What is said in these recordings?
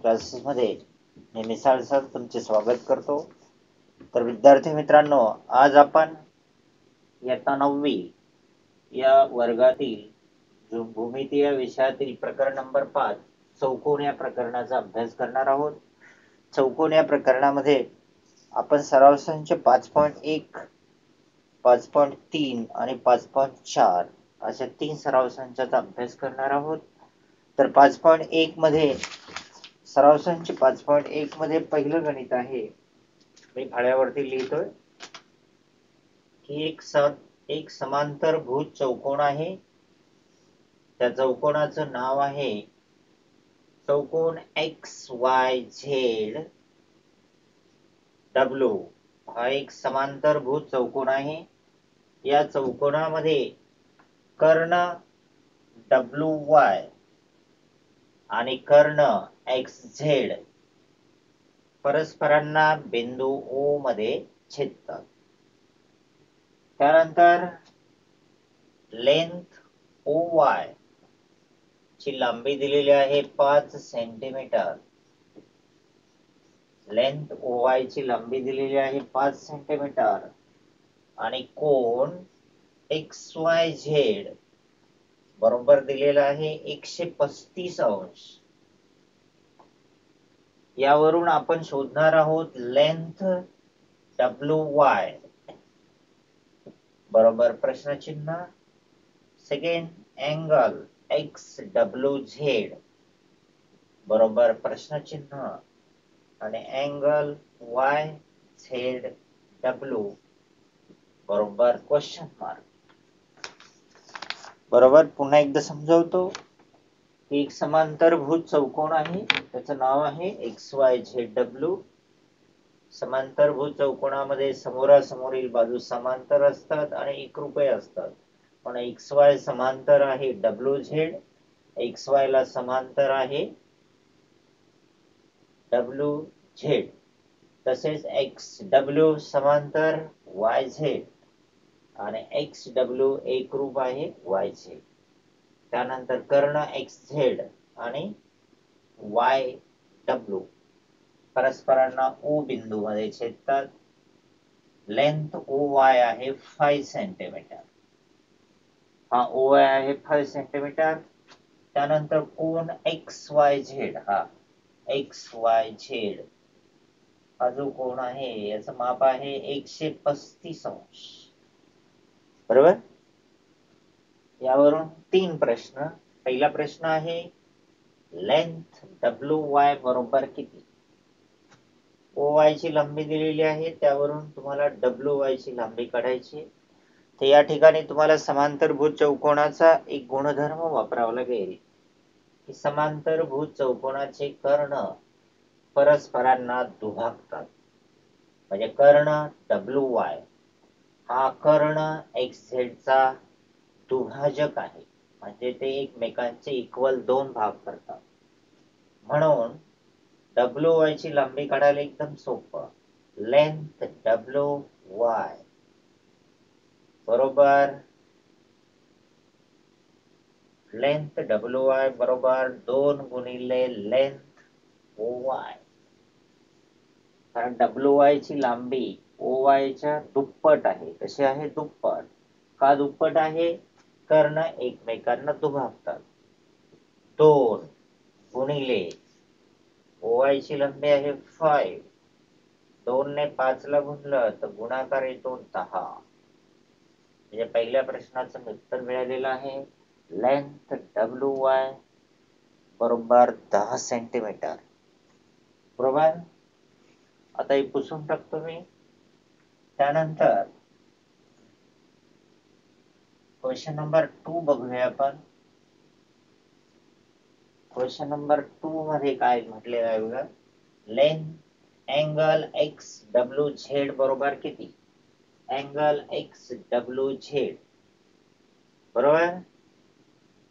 क्लासेसमध्ये मी मिसाळ सर तुमचे स्वागत करतो. तर विद्यार्थी मित्रांनो, आज आपण इयत्ता 9वी या वर्गातील जो भूमिती या विषयातील प्रकरण नंबर 5 चौकोन या प्रकरणाचा अभ्यास करणार आहोत. चौकोन या प्रकरणामध्ये आपण सराव संच 5.1, 5.3 आणि 5.4 अशा 3 सराव संचाचा अभ्यास करणार आहोत. तर 5.1 मध्ये सराव संच 5.1 मध्ये पहिलं गणित आहे. मी फळ्यावरती लिहितोय की एक समांतरभुज चौकोन आहे. त्या चौकोनाचं नाव आहे चौकोन XYZ W. हा एक समांतरभुज चौकोन आहे. या चौकोनामध्ये कर्ण WY आणि कर्ण XZ परस्परांना बिंदू O मध्ये छेदतात. त्यानंतर लेंथ OY ची लांबी दिलेली आहे 5 सेंटीमीटर. लेंथ OY ची लांबी दिलेली आहे 5 सेंटीमीटर आणि कोन XYZ बरोबर दिलेला आहे 135 अंश. यावरून आपण शोधणार आहोत लेंथ WY बरोबर प्रश्नचिन्ह. सेकंड अँगल XWZ बरोबर प्रश्नचिन्ह आणि अँगल YZW बरोबर क्वेश्चन मार्क. बरोबर. पुन्हा एकदा समजावतो की एक समांतरभुज चौकोन आहे, त्याचं नाव आहे XYZW. समांतरभुज चौकोनामध्ये समोरासमोरील बाजू समांतर असतात आणि एकरूपही असतात. पण XY समांतर आहे WZ, XY ला समांतर आहे WZ, तसेच XW समांतर YZ आणि XW एकरूप आहे YZ. त्यानंतर कर्ण XZ आणि YW परस्परांना O बिंदू मध्ये छेदतात. लेंथ OY आहे 5 सेंटीमीटर. हा OY आहे 5 सेंटीमीटर. त्यानंतर कोन XYZ हा XYZ हा जो कोन आहे याचं माप आहे 135 अंश. बरोबर. यावरून 3 प्रश्न. पहिला प्रश्न आहे लेंथ WY बरोबर किती. OY ची लांबी दिलेली आहे, त्यावरून तुम्हाला WY ची लांबी काढायची. तर या ठिकाणी तुम्हाला समांतरभुज चौकोनाचा एक गुणधर्म वापरावा लागेल की समांतरभुज चौकोनाचे कर्ण परस्परांना दुभागतात. म्हणजे कर्ण WY हा कर्ण XZ चा दुभाजक आहे. म्हणजे ते एकमेकांचे इक्वल 2 भाग करतात. म्हणून WY ची लांबी काढायला एकदम सोपं. लेंथ WY बरोबर लेंथ WY बरोबर 2 गुणिले लेंथ OY. कारण WY ची लांबी OY च्या दुप्पट आहे. कशी आहे? दुप्पट. का दुप्पट आहे? कर्ण एकमेकांना दुभागतात. 2 गुणिले OY ची लांबी आहे 5. 2 ने 5 ला गुणलं तर गुणाकार येतो 10. म्हणजे पहिल्या प्रश्नाचं उत्तर मिळालेलं आहे लेंथ WY बरोबर 10 सेंटीमीटर. बरोबर. आता हे पुसून टाकतो मी. त्यानंतर क्वेश्चन नंबर 2 बघूया आपण. क्वेश्चन नंबर 2 मध्ये काय म्हटलेलं आहे बघा. लेंथ अँगल XWZ बरोबर किती. अँगल XWZ बरोबर.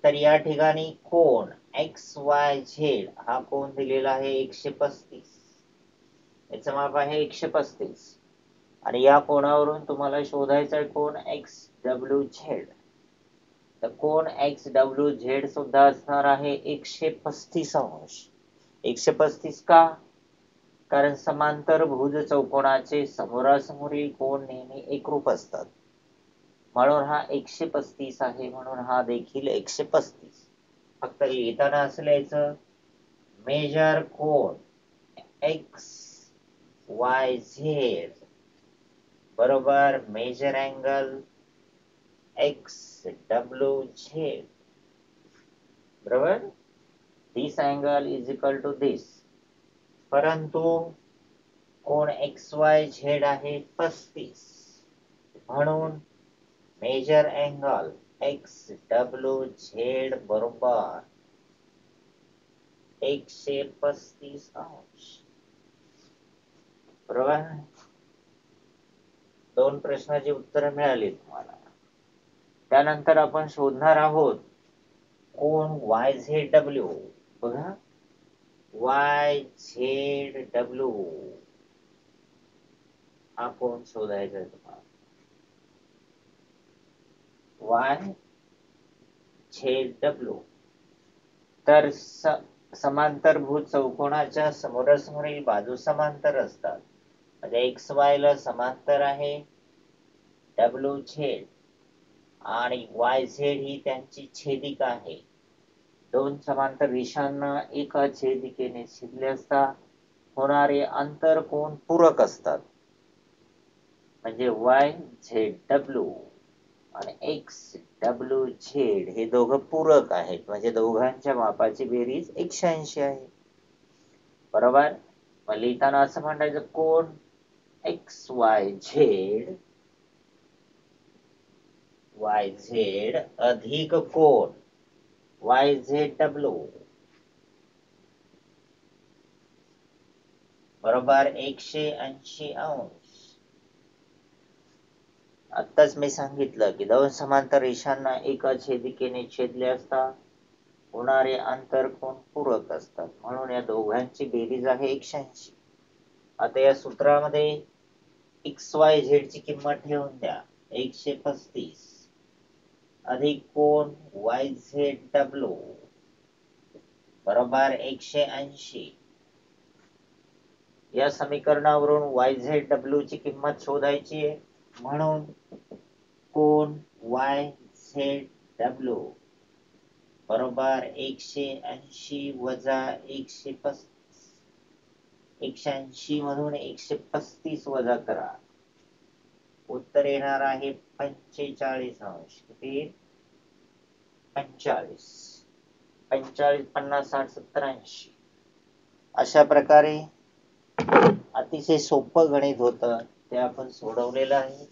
तर या ठिकाणी कोन XYZ हा कोन दिलेला आहे 135. याचं माप आहे 135 आणि या कोनावरून तुम्हाला शोधायचा आहे कोन XWZ. तर कोन XWZ सुद्धा असणार आहे 135 अंश. 135 का? कारण समांतर भुज चौकोनाचे समोरासमोरील कोन नेहमी एकरूप असतात, म्हणून हा 135 आहे, म्हणून हा देखील 135. फक्त लिहिताना असं लिहायचं, मेजर कोन एक्स वाय झेड बरोबर measure angle X W Z बरोबर. This angle is equal to this. परंतु कोण एक्स वाय झेड आहे 35, म्हणून measure angle X W Z बरोबर 135 अंश बरोबर. 2 प्रश्नाची उत्तरं मिळाली तुम्हाला. त्यानंतर आपण शोधणार आहोत कोण वाय झेड डब्ल्यू. बघा वाय झेड डब्ल्यू हा कोण शोधायचा आहे तुम्हाला. वाय झेड डब्ल्यू तर समांतरभुज चौकोनाच्या समोरासमोरील बाजू समांतर असतात, म्हणजे एक्स वाय ला समांतर आहे डब्ल्यू झेड आणि वाय झेड ही त्यांची छेदिका आहे. दोन समांतर रेषांना एका छेदिकेने छेदले असता होणारे अंतर कोण पूरक असतात, म्हणजे वाय झेड डब्ल्यू आणि एक्स डब्ल्यू झेड हे दोघं पूरक आहेत, म्हणजे दोघांच्या मापाची बेरीज 180 आहे बरोबर. मग लिहिताना असं म्हणायचं कोण एक्स वाय झेड अधिक कोण वाय झेड डब्ल्यू बरोबर 180 अंश. आत्ताच मी सांगितलं की दोन समांतर रेषांना एका छेदिकेने छेदले असता होणारे अंतर कोण पूरक असतात, म्हणून या दोघांची बेरीज आहे 180. आता या सूत्रामध्ये एक्स वाय झेड ची किंमत ठेवून द्या. 135 अधिक कोण वाय झेड डब्ल्यू बरोबर 180. या समीकरणावरून वाय झेड डब्ल्यू ची किंमत शोधायची आहे, म्हणून कोण वाय झेड डब्ल्यू बरोबर 180 वजा 135. 180 मधून 135 वजा करा, उत्तर येणार आहे 45 अंश. किती 45 45 50 60 70 80. अशा प्रकारे अतिशय सोपं गणित होतं, ते आपण सोडवलेलं आहे.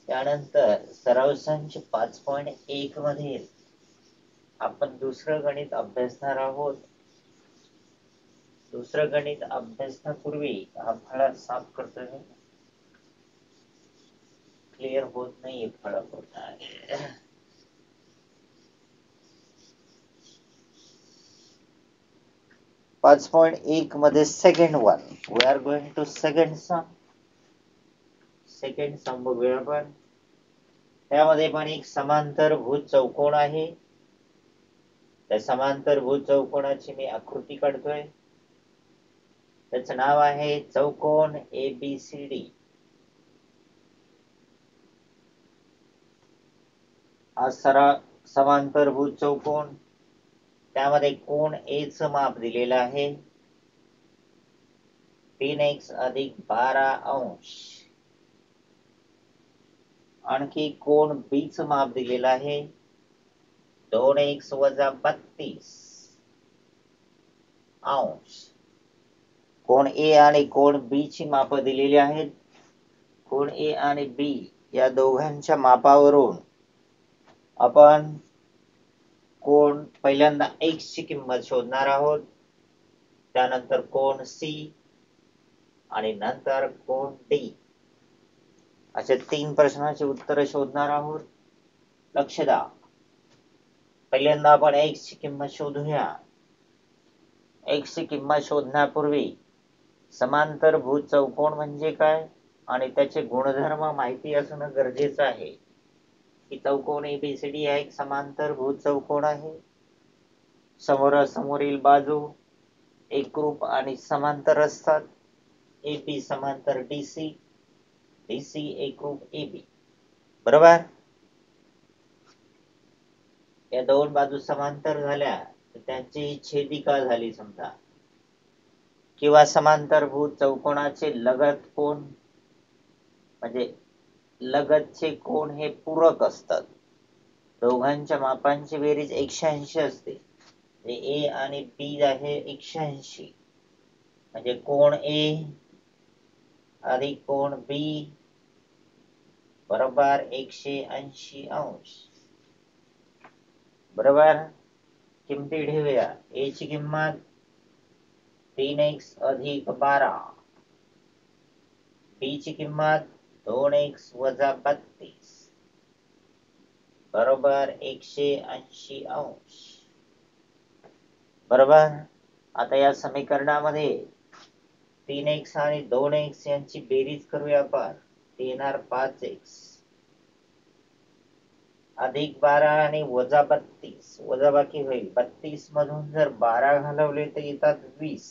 त्यानंतर सराव संच 5.1 मध्ये आपण दुसरं गणित अभ्यासणार आहोत. दुसरं गणित अभ्यासण्यापूर्वी हा फळा साफ करतोय, क्लिअर होत नाहीये फळा होत आहे. 5.1 मध्ये second one we are going to second sum बघूया आपण. त्यामध्ये पण एक समांतर भुज चौकोन आहे. त्या समांतर भुज चौकोनाची मी आकृती काढतोय. त्याचं नाव आहे चौकोन ABCD. हा समांतर भुज चौकोन, त्यामध्ये कोण A चं माप दिलेलं आहे 3x अधिक 12 अंश. आणखी कोण B चं माप दिलेलं आहे 2x वजा 32 अंश. कोण A आणि कोण B ची माप दिलेली आहेत. कोण A आणि B या दोघांच्या मापावरून आपण कोण पहिल्यांदा x ची किंमत शोधणार आहोत, त्यानंतर कोण C आणि नंतर कोण D असे 3 प्रश्नांची उत्तरे शोधणार आहोत. लक्ष द्या. पहिल्यांदा आपण x ची किंमत शोधूया. x ची किंमत शोधण्यापूर्वी समांतर भुज चौकोन म्हणजे काय आणि त्याचे गुणधर्म माहिती असणं गरजेचं आहे. की चौकोन ABCD हा एक समांतर भुज चौकोन आहे. समोरासमोरील बाजू एकरूप आणि समांतर असतात. AB समांतर DC, DC एकरूप AB. बरोबर. या दोन बाजू समांतर झाल्या तर त्यांची छेदिका झाली समजा, किंवा समांतरभुज चौकोनाचे लगत कोन म्हणजे लगतचे कोन हे पूरक असतात. दोघांच्या मापांची बेरीज 180 असते. ए आणि बी आहे 180, म्हणजे कोण ए अधिक कोण बी बरोबर 180 अंश. बरोबर. किमती ठेवूया. ए ची किंमत 3x अधिक 12, बी ची किंमत 2x वजा 32 बरोबर 180 अंश. बरोबर. आता या समीकरणामध्ये 3x आणि 2x यांची बेरीज करूया आपण. ते येणार 5x अधिक 12 आणि वजा 32, वजाबाकी होईल. 32 मधून जर 12 घालवले तर येतात 20.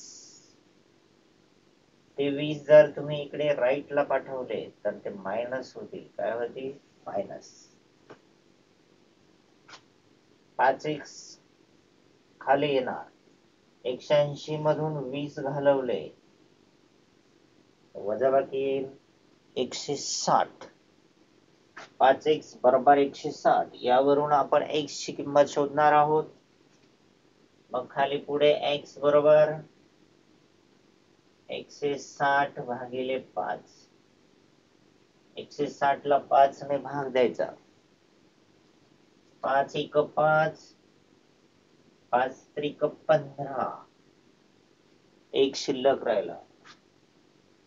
ते 20 जर तुम्ही इकडे राईटला पाठवले तर ते मायनस होतील. काय होतील? मायनस. 5x खाली येणार. 180 मधून 20 घालवले वजाबाकी येईल 160. 5x बरोबर 160. यावरून आपण x ची किंमत शोधणार आहोत. मग खाली पुढे x बरोबर 160 भागिले 5. 160 ला 5 ने भाग द्यायचा. 5 एक 5, 5 त्रिक 15, एक शिल्लक राहिला.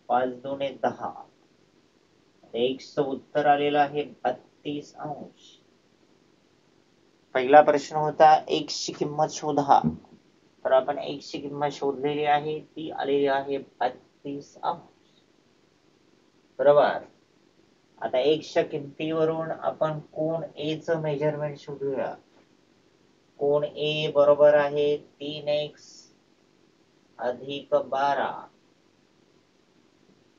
5 दुने 10. x चं उत्तर आलेलं आहे 32 अंश. पहिला प्रश्न होता x ची किंमत शोधा, तर आपण x ची किंमत शोधलेली आहे. ती आलेली आहे 32 अंश. बरोबर. आता x च्या किमतीवरून आपण कोन A चं मेजरमेंट शोधूया. कोन A बरोबर आहे 3x अधिक 12.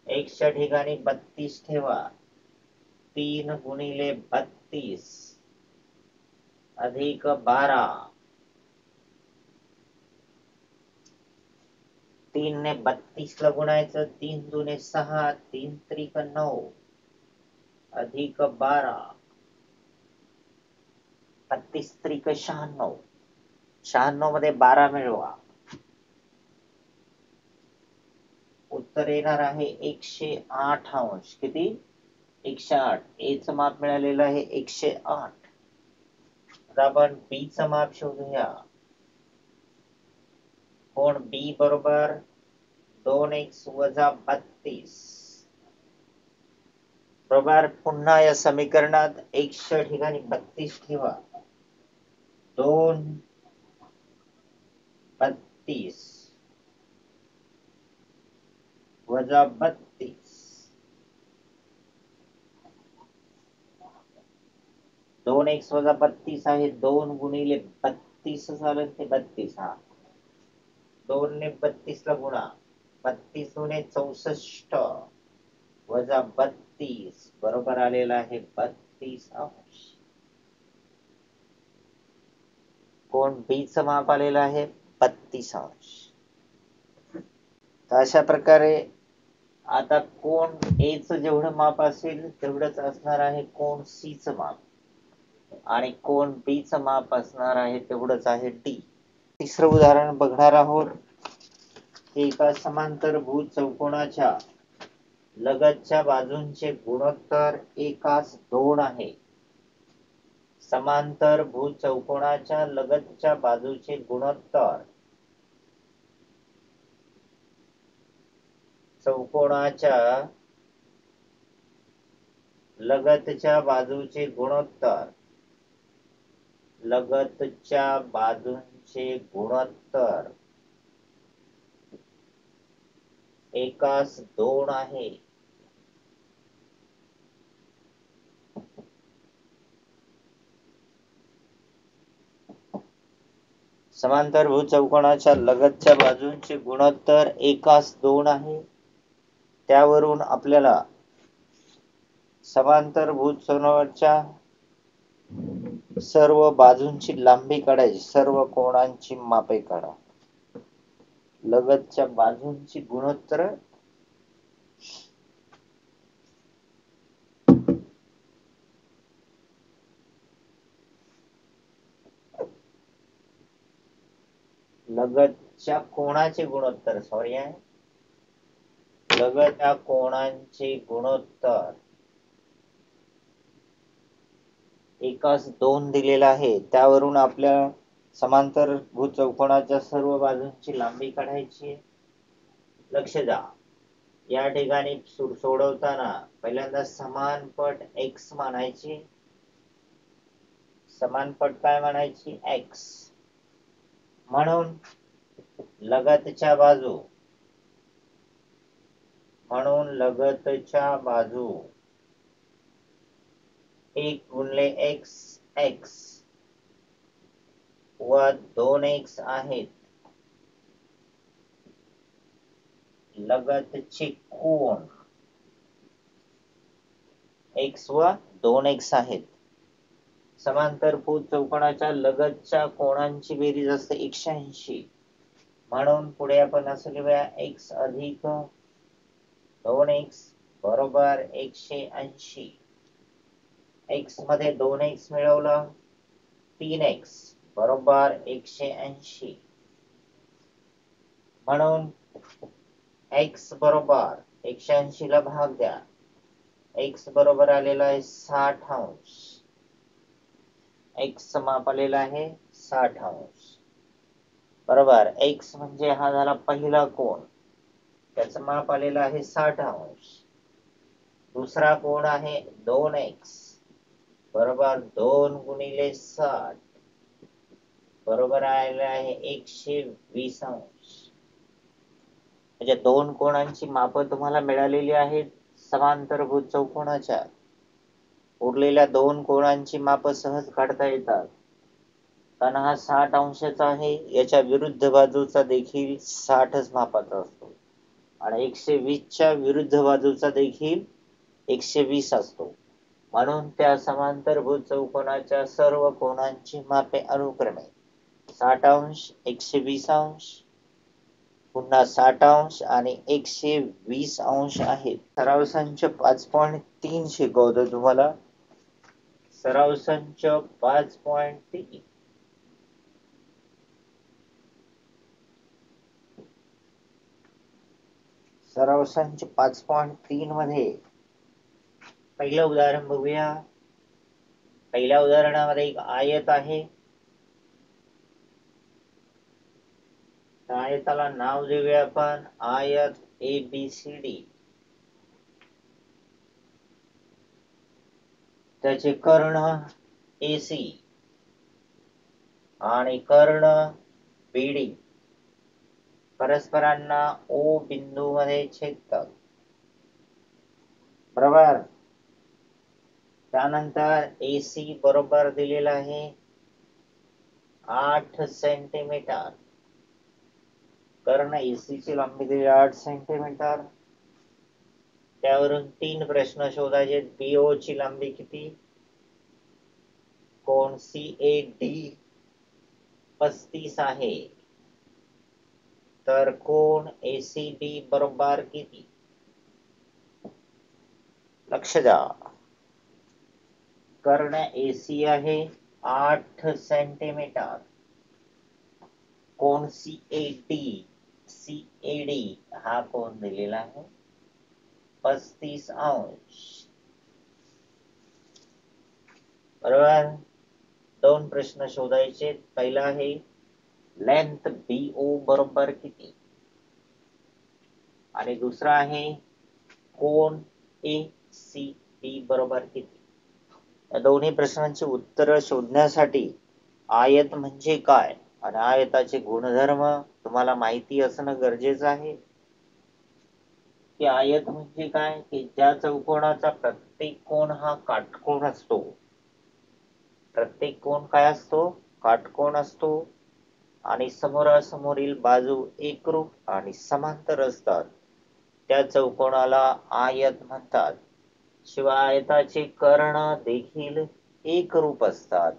x च्या ठिकाणी 32 ठेवा. 3 गुणिले 32 अधिक 12. 3 ने 32 ला गुणायचं. 3 दुने 6, 3 त्रिक 9 अधिक 12. 32 त्रिक 96. 96 मध्ये 12 मिळवा. उत्तर येणार आहे 108 अंश. किती? 108. ए चं माप मिळालेलं आहे 108. आता आपण बी चं माप शोधूया. कोण बी बरोबर 2x वजा 32. बरोबर. पुन्हा या समीकरणात x च्या ठिकाणी 32 ठेवा. 2 32 वजा 32. 2x वजा 32 आहे. 2 गुणिले 32 झालं ते 32. हा 2 ने 32 ला गुणा. 32 दुने 64 वजा 32 बरोबर आलेला आहे 32 अंश. कोण बी चं माप आलेलं आहे 32 अंश. तर अशा प्रकारे आता कोण ए चं जेवढं माप असेल तेवढंच असणार आहे कोण सी चं माप, आणि कोण बी चं माप असणार आहे तेवढंच आहे डी. तिसरं उदाहरण बघणार आहोत. एका समांतरभुज चौकोनाच्या लगतच्या बाजूंचे गुणोत्तर एकास 2 आहे. समांतरभुज चौकोनाच्या लगतच्या बाजूचे गुणोत्तर चौकोनाच्या लगतच्या बाजूचे गुणोत्तर लगतच्या बाजूंचे गुणोत्तर एकास 2 आहे. समांतरभुज चौकोनाच्या लगतच्या बाजूंचे गुणोत्तर 1:2 आहे. त्यावरून आपल्याला समांतरभुज चौकोनाच्या सर्व बाजूंची लांबी काढायची, सर्व कोणांची मापे काढा. लगतच्या बाजूंची गुणोत्तर लगतच्या कोणाचे गुणोत्तर लगतच्या कोणांचे गुणोत्तर 1:2 दिलेला आहे. त्यावरून आपल्या समांतरभुज चौकोनाच्या सर्व बाजूंची लांबी काढायची. लक्ष द्या, या ठिकाणी सोडवताना पहिल्यांदा समानपट x मानायची. समानपट काय मानायची? x. म्हणून लगतच्या बाजू 1 गुणिले x x व 2x आहेत. लगतचे कोन x व 2x आहेत. समांतरभुज चौकोनाच्या लगतच्या कोणांची बेरीज असते 180. म्हणून पुढे आपण असं लिहूया x अधिक 2x बरोबर 180. x मध्ये 2x मिळवलं 3x बरोबर 180. म्हणून x बरोबर 180 ला भाग द्या. x बरोबर आलेला आहे 60 अंश. x माप आलेला आहे 60 अंश बरोबर. x म्हणजे हा झाला पहिला कोन, त्याचं माप आलेलं आहे 60 अंश. दुसरा कोन आहे 2x बरोबर 2 गुणिले 60 बरोबर आलेलं आहे 120 अंश. म्हणजे दोन कोणांची मापं तुम्हाला मिळालेली आहेत समांतरभुज चौकोनाच्या. उरलेल्या दोन कोणांची मापं सहज काढता येतात, कारण हा 60 अंशाचा आहे. याच्या विरुद्ध बाजूचा देखील 60च मापाचा असतो आणि 120च्या विरुद्ध बाजूचा देखील 120 असतो. म्हणून त्या समांतरभुज चौकोनाच्या सर्व कोणांची मापे अनुक्रमे 60 अंश, 120 अंश, पुन्हा 60 अंश आणि 120 अंश आहेत. सराव संच 5.3 शिकवतो तुम्हाला. सराव संच 5.3. सराव संच 5.3 मध्ये पहिलं उदाहरण बघूया. पहिल्या उदाहरणामध्ये एक आयत आहे. आयताला नाव देऊया आपण आयत ABCD. त्याचे कर्ण AC आणि कर्ण BD परस्परांना O बिंदू मध्ये छेदतात बरोबर. त्यानंतर AC बरोबर दिलेला आहे 8 सेंटीमीटर. कर्ण AC ची लांबी दिली 8 सेंटीमीटर. त्यावरून 3 प्रश्न शोधायचे. BO ची लांबी किती? कोण CAD 35 आहे, तर कोण ACD बरोबर किती? लक्ष द्या, कर्ण AC आहे 8 सेंटीमीटर. कोण CAD हा कोण दिलेला आहे 35 अंश बरोबर. दोन प्रश्न शोधायचे. पहिला आहे लेंथ BO बरोबर किती आणि दुसरा आहे कोण ACD बरोबर किती. या दोन्ही प्रश्नांची उत्तरं शोधण्यासाठी आयत म्हणजे काय आणि आयताचे गुणधर्म तुम्हाला माहिती असणं गरजेचं आहे. की आयत म्हणजे काय, की ज्या चौकोनाचा प्रत्येक कोन हा काटकोन असतो. प्रत्येक कोन काय असतो? काटकोन असतो. आणि समोरासमोरील बाजू एकरूप आणि समांतर असतात त्या चौकोनाला आयत म्हणतात. शिवाय आयताचे कर्ण देखील एकरूप असतात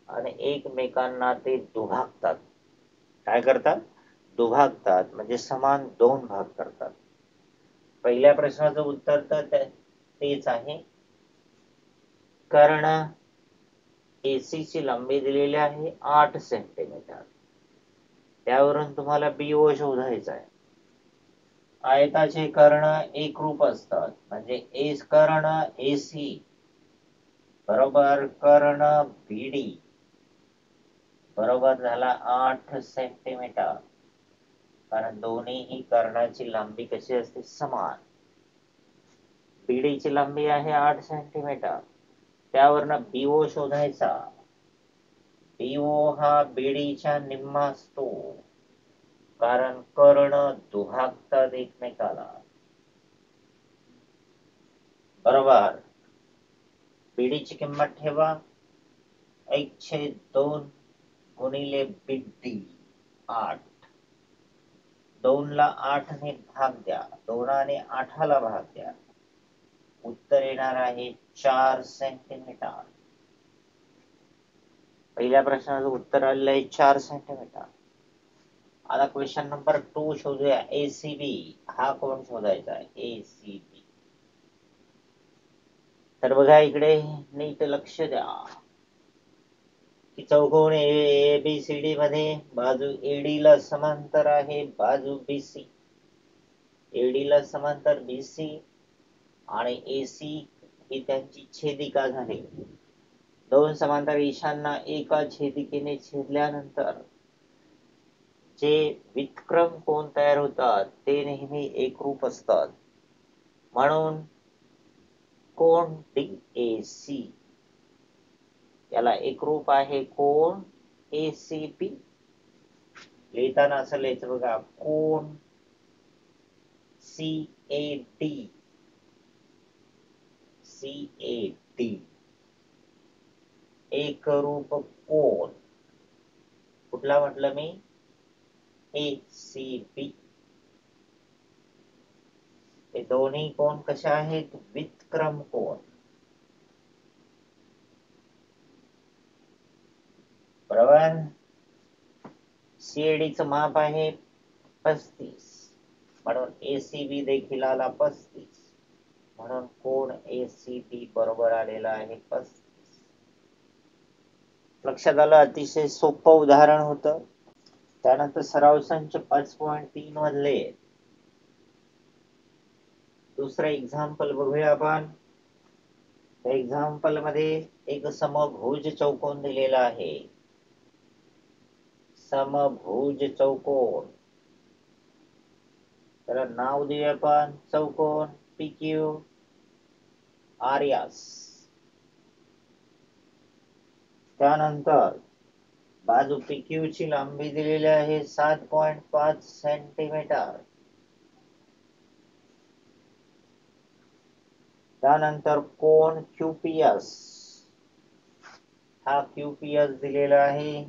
आणि एकमेकांना ते दुभागतात. काय करतात? दुभागतात म्हणजे समान दोन भाग करतात. पहिल्या प्रश्नाचं उत्तर तर तेच आहे. कर्ण AC ची लांबी दिलेली आहे 8 सेंटीमीटर. त्यावरून तुम्हाला BO शोधायचा आहे. आयताचे कर्ण एकरूप असतात म्हणजे कर्ण AC बरोबर कर्ण BD बरोबर झाला 8 सेंटीमीटर. कारण दोन्हीही कर्णाची लांबी कशी असते? समान. BD ची लांबी आहे 8 सेंटीमीटर. त्यावरनं BO शोधायचा. BO हा BD च्या निम्मा असतो. कारण कर्ण दुभागतात एकमेकाला. बरोबर. BD ची किंमत ठेवा 1/2 गुणिले BD 8. 2 ला 8 ने भाग द्या. 2 ने 8 ला भाग द्या. उत्तर येणार आहे 4 सेंटीमीटर. पहिल्या प्रश्नाचं उत्तर आलेलं आहे 4 सेंटीमीटर. आता क्वेश्चन नंबर 2 शोधूया. ACB हा कोण शोधायचा आहे? ACB. तर बघा इकडे नीट लक्ष द्या की चौकोन ABCD मध्ये बाजू AD ला समांतर आहे बाजू BC. AD ला समांतर BC आणि AC ही त्यांची छेदिका झाली. दोन समांतर रेषांना एका छेदिकेने छेदल्यानंतर जे वितक्रम कोन तयार होतात ते नेहमी एकरूप असतात. म्हणून कोन DAC याला एकरूप आहे कोन ACB. लिहिताना असं लिहायचं बघा कोन CAD एकरूप कोन. कुठला म्हटलं मी? ACB. हे दोन्ही कोन कसे आहेत? वितक्रम कोन. बरोबर. CAD चं माप आहे 35 म्हणून ACB देखील आला 35. म्हणून कोन ACB बरोबर आलेला आहे 35. लक्षात आलं? अतिशय सोपं उदाहरण होतं. त्यानंतर सराव संच 5.3 मधले दुसरं एक्झाम्पल बघूया आपण. त्या एक्झाम्पल मध्ये एक समभुज चौकोन दिलेला आहे. समभुज चौकोन. त्याला नाव देऊया आपण चौकोन PQRS. त्यानंतर बाजू PQ ची लांबी दिलेली आहे 7.5 सेंटीमीटर. त्यानंतर कोन QPS. हा QPS दिलेला आहे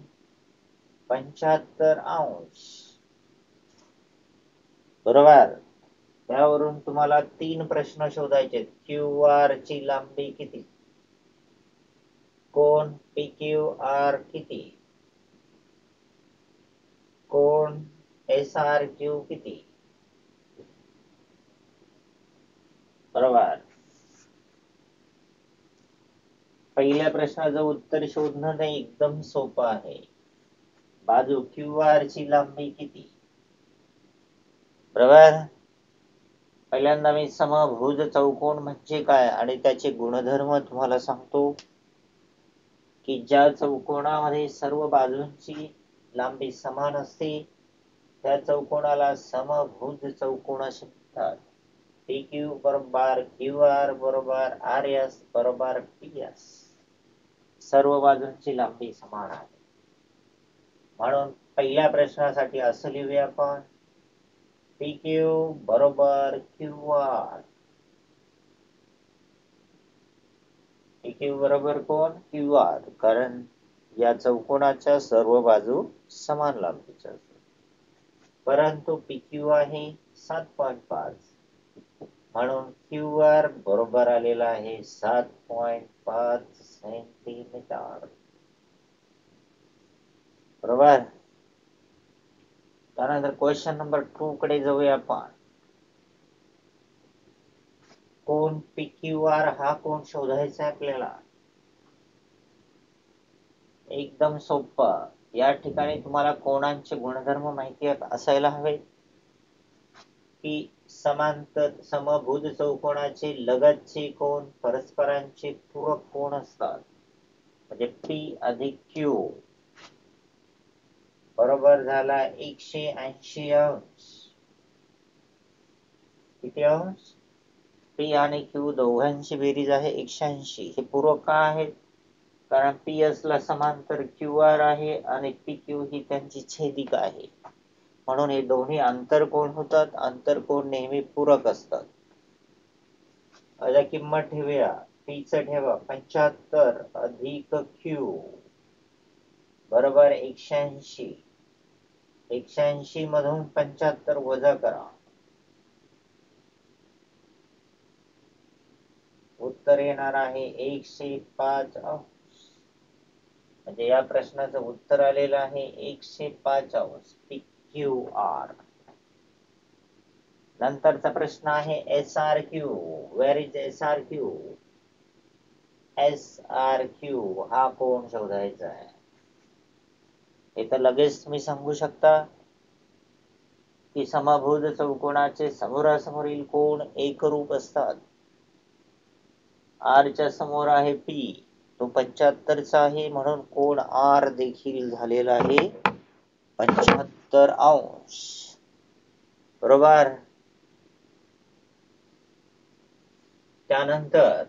75 अंश. बरोबर. त्यावरून तुम्हाला 3 प्रश्न शोधायचे. QR ची लांबी किती? कोन PQR किती? कोन SRQ किती? बरोबर. पहिल्या प्रश्नाचं उत्तर शोधणं नाही एकदम सोपं आहे. बाजू QR ची लांबी किती? बरोबर. पहिल्यांदा मी समभुज चौकोन म्हणजे काय आणि त्याचे गुणधर्म तुम्हाला सांगतो की ज्या चौकोनामध्ये सर्व बाजूंची लांबी समान असते त्या चौकोनाला समभुज चौकोन असे म्हणतात. PQ बरोबर QR बरोबर RS बरोबर PS. सर्व बाजूंची लांबी समान आहे. म्हणून पहिल्या प्रश्नासाठी असं लिहूया आपण PQ बरोबर QR. PQ बरोबर कोण? QR. कारण या चौकोनाच्या सर्व बाजू समान लांबीच्या असतात, परंतु PQ आहे 7.5, म्हणून QR बरोबर आलेला आहे 7.5 सेंटीमीटर. बरोबर. त्यानंतर क्वेश्चन नंबर 2 कडे जाऊया आपण. कोन PQR हा कोण शोधायचा आहे आपल्याला. एकदम सोपं. या ठिकाणी तुम्हाला कोणांचे गुणधर्म माहिती असायला हवे की समांतर समभुज चौकोनाचे लगतचे कोन परस्परांचे पूरक कोन असतात. म्हणजे P अधिक Q बरोबर झाला 180 अंश. किती अंश. P आणि Q दोघांची बेरीज आहे 180. हे पूरक का आहेत, कारण PS ला समांतर QR आहे आणि PQ ही त्यांची छेदिका आहे, म्हणून हे दोन्ही आंतरकोन होतात. आंतरकोन नेहमी पूरक असतात. आता किंमत ठेवूया. P च ठेवा 75 अधिक Q बरोबर 180. 180 मधून 75 वजा करा. उत्तर येणार आहे 105 अंश. म्हणजे या प्रश्नाचं उत्तर आलेलं आहे 105 अंश PQR. नंतरचा प्रश्न आहे SRQ. Where is SRQ. SRQ हा कोण शोधायचा आहे. हे तर लगेच तुम्ही सांगू शकता की समभुज चौकोनाचे समोरासमोरील कोन एकरूप असतात. R च्या समोर आहे P, तो 75 चा आहे, म्हणून कोन R देखील झालेला आहे 75 अंश. बरोबर. त्यानंतर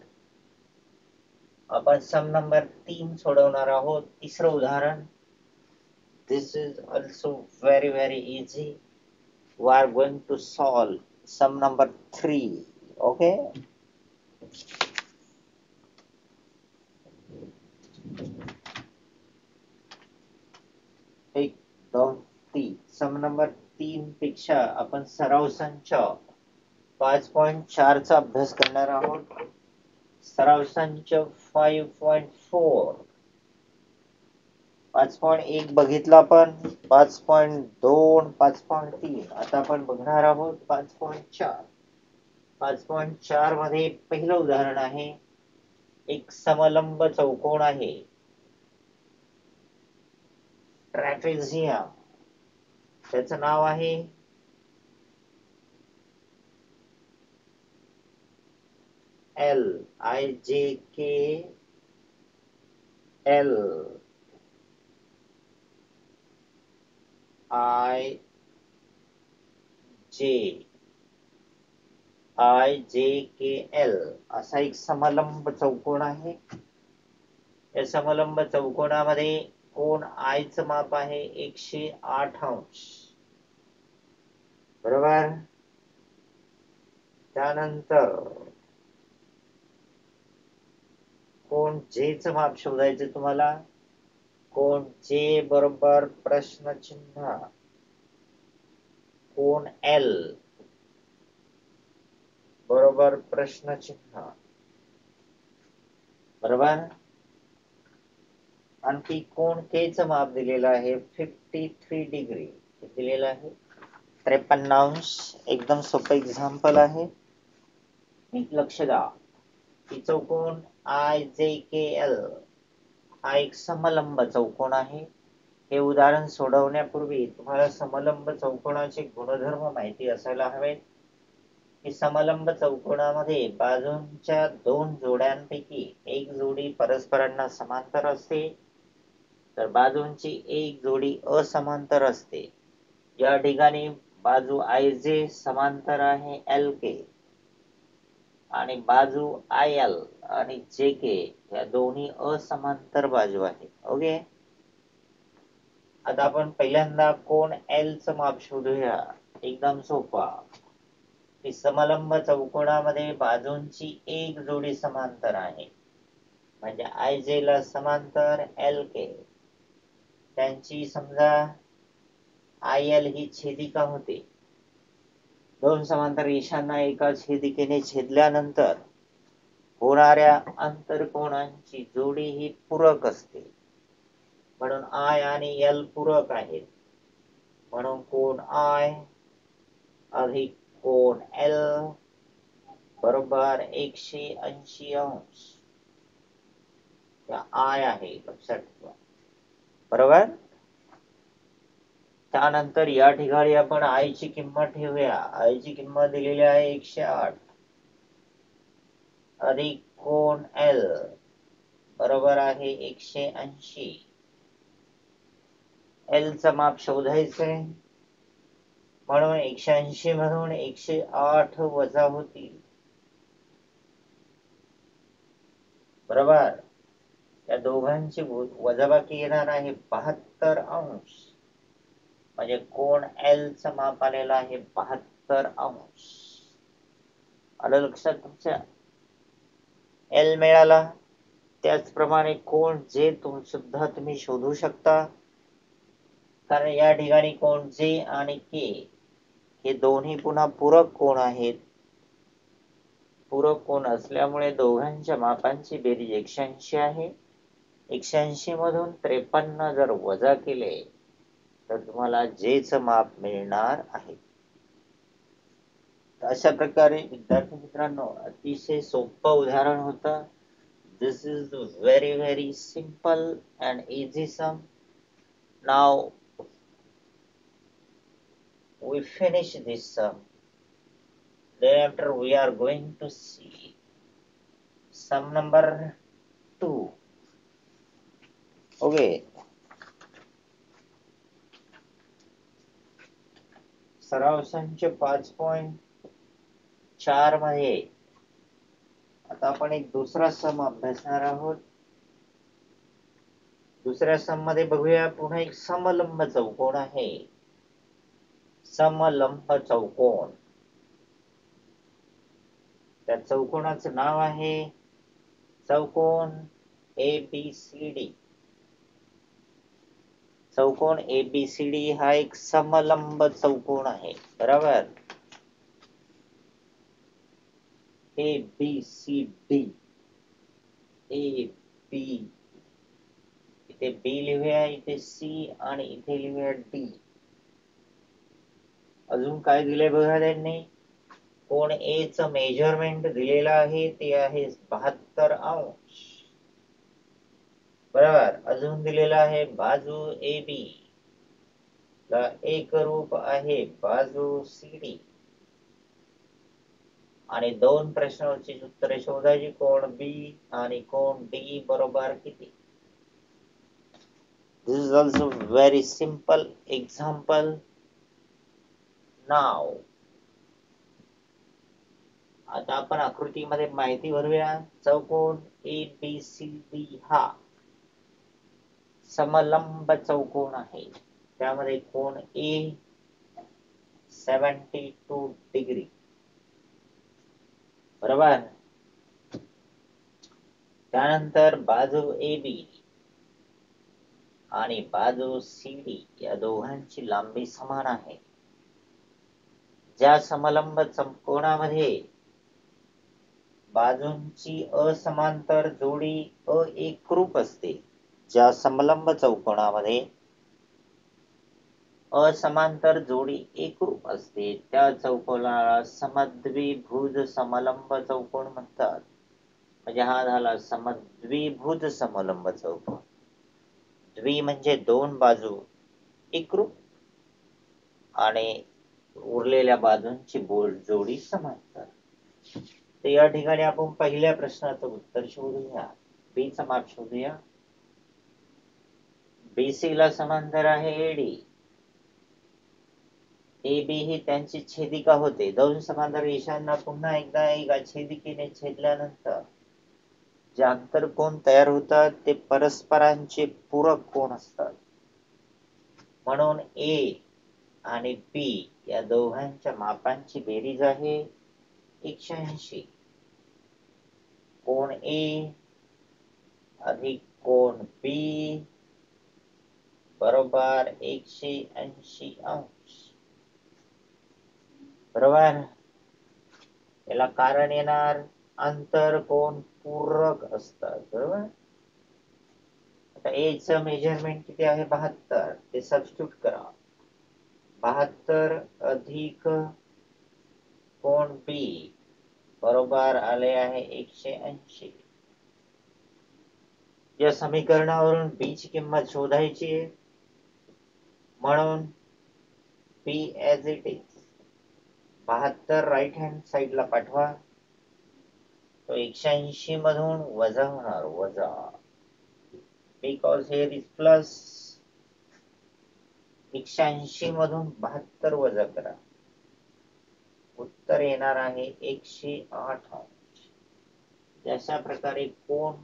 आपण सम नंबर 3 सोडवणार आहोत. तिसरं उदाहरण. This is also very easy. We are going to solve sum number 3. Okay. 1, 2, 3. Some number 3 पेक्षा आपण सराव संच 5.4 चा अभ्यास करणार आहोत. सराव संच 5.4. 5.1 बघितला आपण, 5.2, 5.3. आता आपण बघणार आहोत 5.4. 5.4 मध्ये पहिलं उदाहरण आहे. एक समलंब चौकोन आहे, ट्रॅपेझियम. त्याचं नाव आहे IJKL असा एक समलंब चौकोन आहे. या समलंब चौकोनामध्ये कोन I चं माप आहे 108 अंश. बरोबर. त्यानंतर कोन J चं माप शोधायचं तुम्हाला. कोन J बरोबर प्रश्नचिन्ह कोन L बरोबर प्रश्नचिन्ह. बरोबर. आणखी कोन K चं माप दिलेलं आहे 53 डिग्री दिलेलं आहे 53 अंश. एकदम सोपं एक्झाम्पल आहे. एक लक्ष द्या की चौकोन IJKL हा एक समलंब चौकोन आहे. हे उदाहरण सोडवण्यापूर्वी तुम्हाला समलंब चौकोनाचे गुणधर्म माहिती असायला हवे की समलंब चौकोनामध्ये बाजूंच्या दोन जोड्यांपैकी एक जोडी परस्परांना समांतर असते, तर बाजूंची एक जोडी असमांतर असते. या ठिकाणी बाजू IJ समांतर आहे LK आणि बाजू IL आणि JK या दोन्ही असमांतर बाजू आहेत. ओके. आता आपण पहिल्यांदा कोन L चं माप शोधूया. एकदम सोपा की समलंब चौकोनामध्ये बाजूंची एक जोडी समांतर आहे, म्हणजे IJ ला समांतर LK त्यांची समजा IL ही छेदिका होते. दोन समांतर रेषांना एका छेदिकेने छेदल्यानंतर होणाऱ्या आंतरकोनांची जोडी ही पूरक असते. म्हणून I आणि L पूरक आहेत. म्हणून कोन I अधिक कोन L बरोबर 180 अंश. I आहे लक्षात ठेवा. बरोबर. त्यानंतर या ठिकाणी आपण I ची किंमत ठेवूया. I ची किंमत दिलेली आहे 108 अधिक कोन L बरोबर आहे 180. L चं माप शोधायचंय म्हणून 180 मधून 108 वजा होतील. बरोबर. या दोघांची वजाबाकी येणार आहे 72 अंश. म्हणजे कोन L चं माप आलेलं आहे 72 अंश. आलं लक्षात तुमच्या? L मिळाला. त्याचप्रमाणे कोन J सुद्धा तुम्ही शोधू शकता. कारण या ठिकाणी कोन J आणि K हे दोन्ही पुन्हा पूरक कोन आहेत. पूरक कोन असल्यामुळे दोघांच्या मापांची बेरीज 180 आहे. 180 मधून 53 जर वजा केले तर तुम्हाला J चं माप मिळणार आहे. अशा प्रकारे विद्यार्थी मित्रांनो अतिशय सोपं उदाहरण होतं. This is very simple and easy sum. Now we finish this sum. Thereafter we are going to see sum number 2. Okay. सराव संच 5.4 मध्ये आता आपण एक दुसरा सम अभ्यासणार आहोत. दुसऱ्या सम मध्ये बघूया. पुन्हा एक समलंब चौकोन आहे. समलंब चौकोन. त्या चौकोनाचं नाव आहे चौकोन ABCD. चौकोन ABCD हा एक समलंब चौकोन आहे. बरोबर. ABCD AB इथे B लिहूया, इथे C आणि इथे लिहूया D. अजून काय दिलंय बघा त्यांनी. कोन A चं मेजरमेंट दिलेलं आहे ते आहे 72 अंश. बरोबर. अजून दिलेलं आहे बाजू AB ला एकरूप आहे बाजू CD आणि दोन प्रश्नांची उत्तरे शोधायची. कोन B आणि कोन D बरोबर किती. This is also very simple example. Now आता आपण आकृतीमध्ये माहिती भरूया. चौकोन ABCD हा समलंब चौकोन आहे. त्यामध्ये कोन A 72 डिग्री. बरोबर. त्यानंतर बाजू AB आणि बाजू CD या दोघांची लांबी समान आहे. ज्या समलंब चौकोनामध्ये बाजूंची असमांतर जोडी एकरूप असते. ज्या समलंब चौकोनामध्ये असमांतर जोडी एकरूप असते त्या चौकोनाला समद्विभुज समलंब चौकोन म्हणतात. म्हणजे हा झाला समद्विभुज समलंब चौकोन. द्वि म्हणजे दोन बाजू एकरूप आणि उरलेल्या बाजूंची जोडी समांतर. तर या ठिकाणी आपण पहिल्या प्रश्नाचं उत्तर शोधूया. B चं माप शोधूया. BC ला समांतर आहे AD. AB ही त्यांची छेदिका होते. दोन समांतर रेषांना पुन्हा एकदा एका छेदिकेने छेदल्यानंतर जे आंतरकोन तयार होतात ते परस्परांचे पूरक कोन असतात. म्हणून A आणि B या दोघांच्या मापांची बेरीज आहे 180. कोन A अधिक कोन B बरोबर 180 अंश. बरोबर. याला कारण येणार अंतर कोण पूरक असतात. बरोबर. आता एचं मेजरमेंट किती आहे 72. ते सबस्टिट्यूट करा. 72 अधिक कोण बी बरोबर आले आहे 180. या समीकरणावरून बी ची किंमत शोधायची आहे. म्हणून B as it is 72 right hand साइडला पाठवा. तो 180 मधून वजा होणार वजा, बिकॉज हिअर इज प्लस. 180 मधून 72 वजा करा. उत्तर येणार आहे 108 अंश. अशा प्रकारे कोण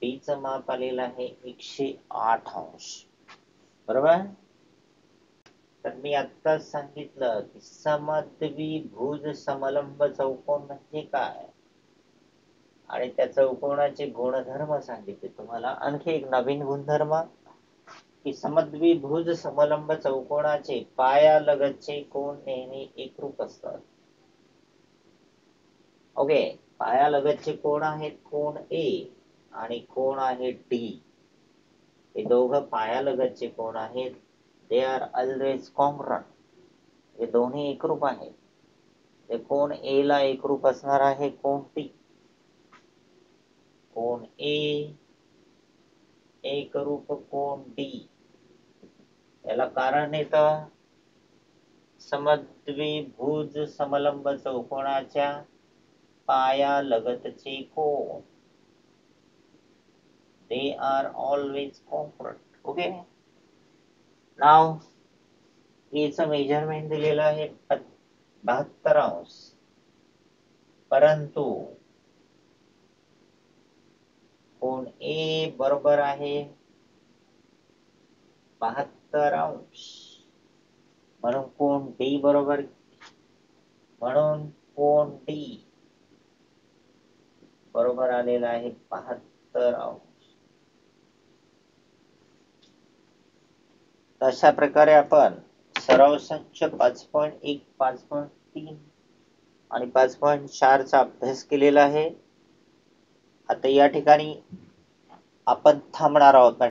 बी चं माप आलेलं आहे 108 अंश. बरोबर. तर मी आत्ताच सांगितलं की समद्विभुज समलंब चौकोन म्हणजे काय आणि त्या चौकोनाचे गुणधर्म सांगितले तुम्हाला. आणखी एक नवीन गुणधर्म की समद्विभुज समलंब चौकोनाचे पायालगतचे कोण नेहमी एकरूप असतात. ओके. पायालगतचे कोण आहेत कोण ए आणि कोण आहे डी. हे दोघं पायालगतचे कोण आहेत. They are always congruent. हे दोन्ही एकरूप आहेत. ते कोण ए ला एकरूप असणार आहे कोण टी. कोण ए एकरूप कोण डी. याला कारण येतं समद्विभुज समलंब चौकोनाच्या पायालगतचे कोण. They are always congruent. Okay. Now, याचं मेजरमेंट दिलेलं आहे 72 अंश. परंतु कोण ए बरोबर आहे 72 अंश. म्हणून कोण डी बरोबर, म्हणून कोण डी बरोबर आलेला आहे 72 अंश. अशा प्रकारे आपण सराव संच 5.1, 5.3 आणि 5.4 चा अभ्यास केलेला आहे. आता या ठिकाणी आपण थांबणार आहोत.